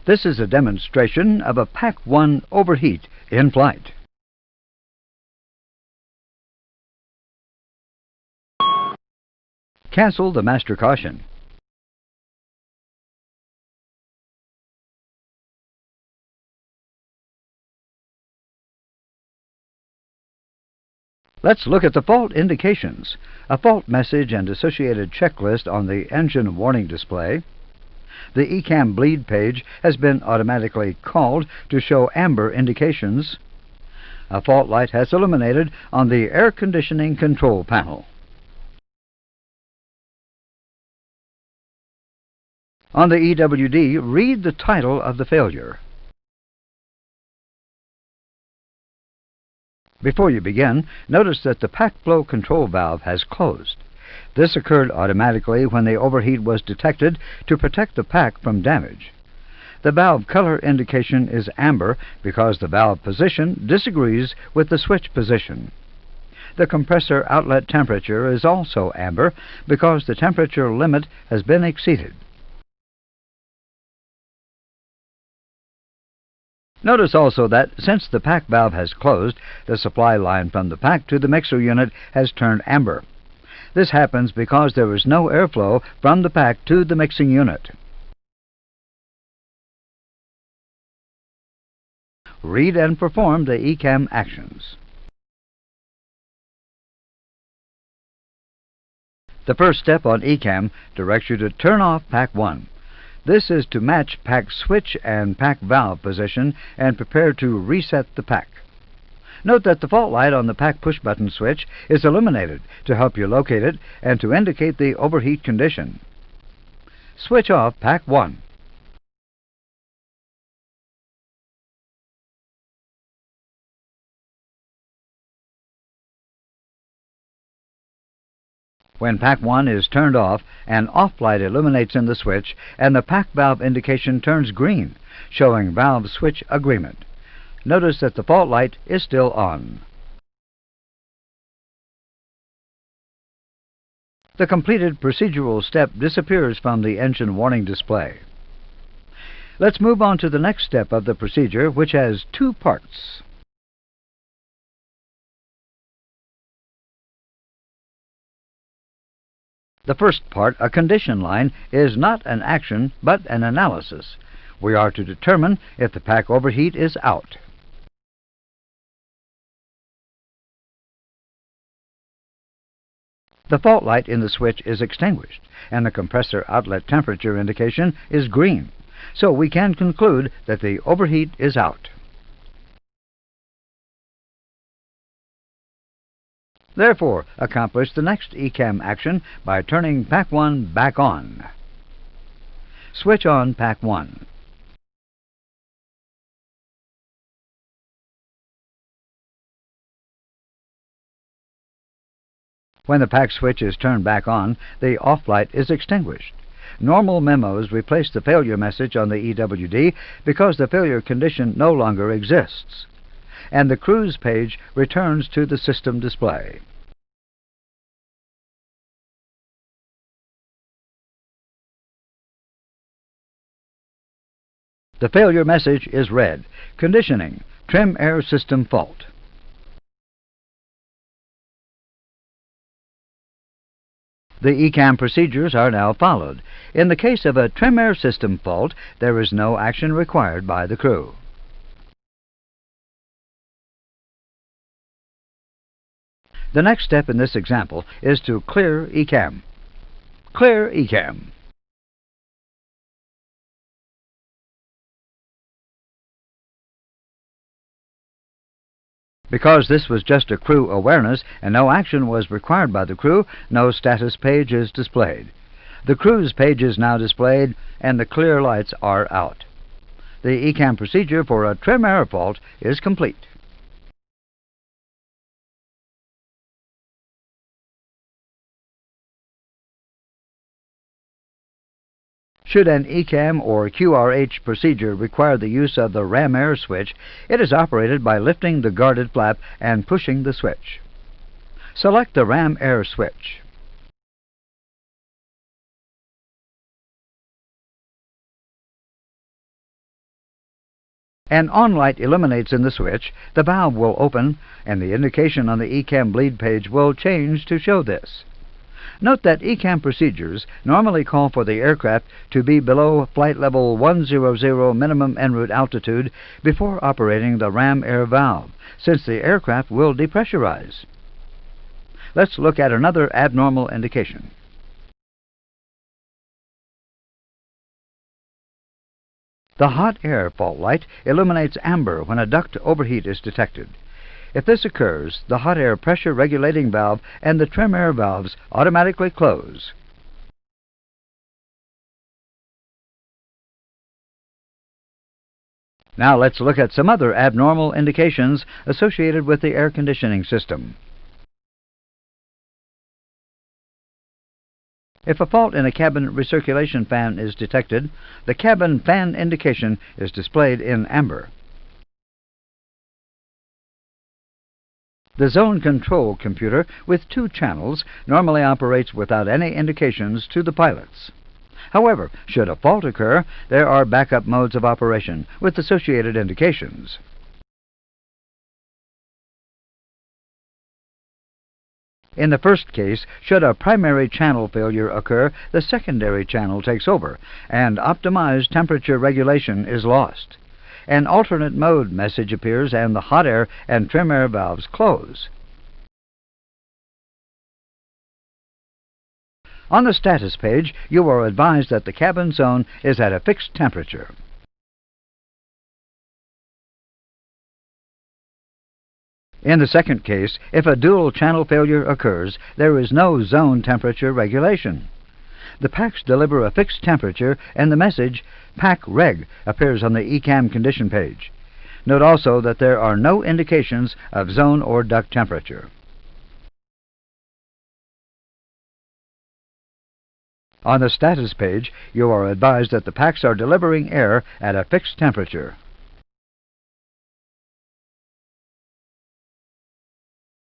This is a demonstration of a Pack 1 overheat in flight. Cancel the master caution. Let's look at the fault indications. A fault message and associated checklist on the engine warning display. The ECAM bleed page has been automatically called to show amber indications. A fault light has illuminated on the air conditioning control panel. On the EWD, read the title of the failure. Before you begin, notice that the pack flow control valve has closed. This occurred automatically when the overheat was detected to protect the pack from damage. The valve color indication is amber because the valve position disagrees with the switch position. The compressor outlet temperature is also amber because the temperature limit has been exceeded. Notice also that since the pack valve has closed, the supply line from the pack to the mixer unit has turned amber. This happens because there is no airflow from the pack to the mixing unit. Read and perform the ECAM actions. The first step on ECAM directs you to turn off Pack 1. This is to match pack switch and pack valve position and prepare to reset the pack. Note that the fault light on the pack push-button switch is illuminated to help you locate it and to indicate the overheat condition. Switch off Pack 1. When Pack 1 is turned off, an off light illuminates in the switch and the pack valve indication turns green, showing valve switch agreement. Notice that the fault light is still on. The completed procedural step disappears from the engine warning display. Let's move on to the next step of the procedure, which has two parts. The first part, a condition line, is not an action but an analysis. We are to determine if the pack overheat is out. The fault light in the switch is extinguished, and the compressor outlet temperature indication is green, so we can conclude that the overheat is out. Therefore, accomplish the next ECAM action by turning Pack 1 back on. Switch on Pack 1. When the pack switch is turned back on, the off light is extinguished. Normal memos replace the failure message on the EWD because the failure condition no longer exists, and the cruise page returns to the system display. The failure message is read. Conditioning: trim air system fault. The ECAM procedures are now followed. In the case of a trim air system fault, there is no action required by the crew. The next step in this example is to clear ECAM. Clear ECAM. Because this was just a crew awareness and no action was required by the crew, no status page is displayed. The cruise page is now displayed and the clear lights are out. The ECAM procedure for a trim air fault is complete. Should an ECAM or QRH procedure require the use of the ram air switch, it is operated by lifting the guarded flap and pushing the switch. Select the ram air switch. An on light illuminates in the switch, the valve will open, and the indication on the ECAM bleed page will change to show this. Note that ECAM procedures normally call for the aircraft to be below flight level 100 minimum en route altitude before operating the ram air valve, since the aircraft will depressurize. Let's look at another abnormal indication. The hot air fault light illuminates amber when a duct overheat is detected. If this occurs, the hot air pressure regulating valve and the trim air valves automatically close. Now let's look at some other abnormal indications associated with the air conditioning system. If a fault in a cabin recirculation fan is detected, the cabin fan indication is displayed in amber. The zone control computer with 2 channels normally operates without any indications to the pilots. However, should a fault occur, there are backup modes of operation with associated indications. In the first case, should a primary channel failure occur, the secondary channel takes over, and optimized temperature regulation is lost. An alternate mode message appears and the hot air and trim air valves close. On the status page, you are advised that the cabin zone is at a fixed temperature. In the second case, if a dual channel failure occurs, there is no zone temperature regulation. The packs deliver a fixed temperature and the message "Pack Reg" appears on the ECAM condition page. Note also that there are no indications of zone or duct temperature. On the status page, you are advised that the packs are delivering air at a fixed temperature.